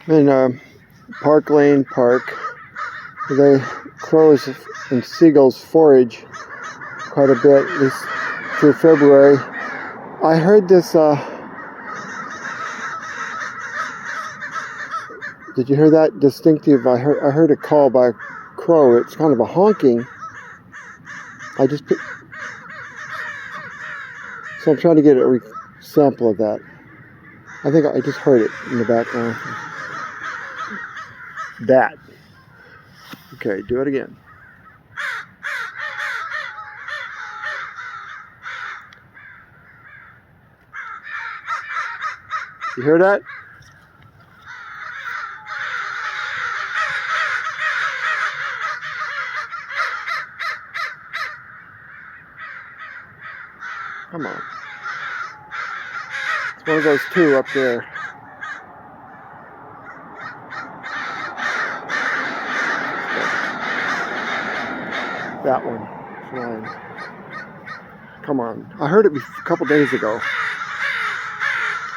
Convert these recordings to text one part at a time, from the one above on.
in Parklane Park. They crows and seagulls forage quite a bit, at least through February. I heard this, did you hear that distinctive? I heard a call by a crow. It's kind of a honking. So I'm trying to get a sample of that. I think I just heard it in the background. That. Okay, do it again. You hear that? Come on. It's one of those two up there. That one. Flying. Come on. I heard it a couple days ago.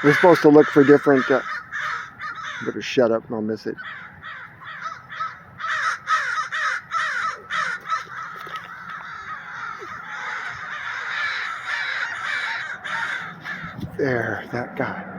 We're supposed to look for different... better shut up and I'll miss it. There, that guy.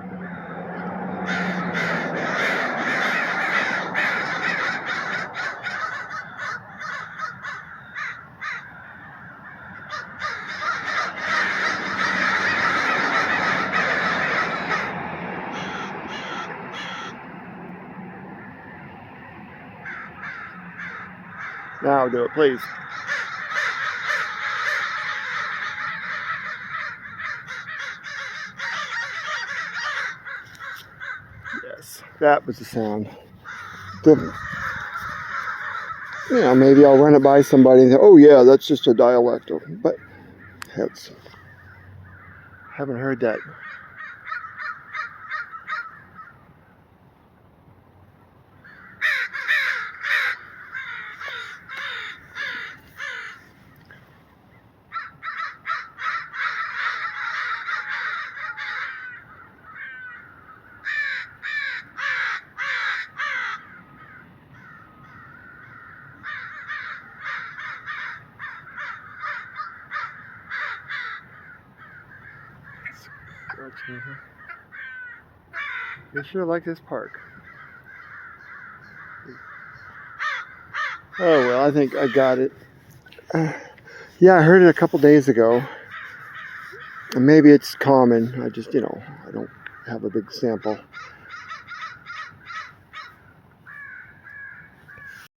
Now do it, please. Yes, that was the sound. You know, maybe I'll run it by somebody and say, oh yeah, that's just a dialect. But haven't heard that. They sure like this park. Oh well, I think I got it. Yeah, I heard it a couple days ago. And maybe it's common. I just, I don't have a big sample.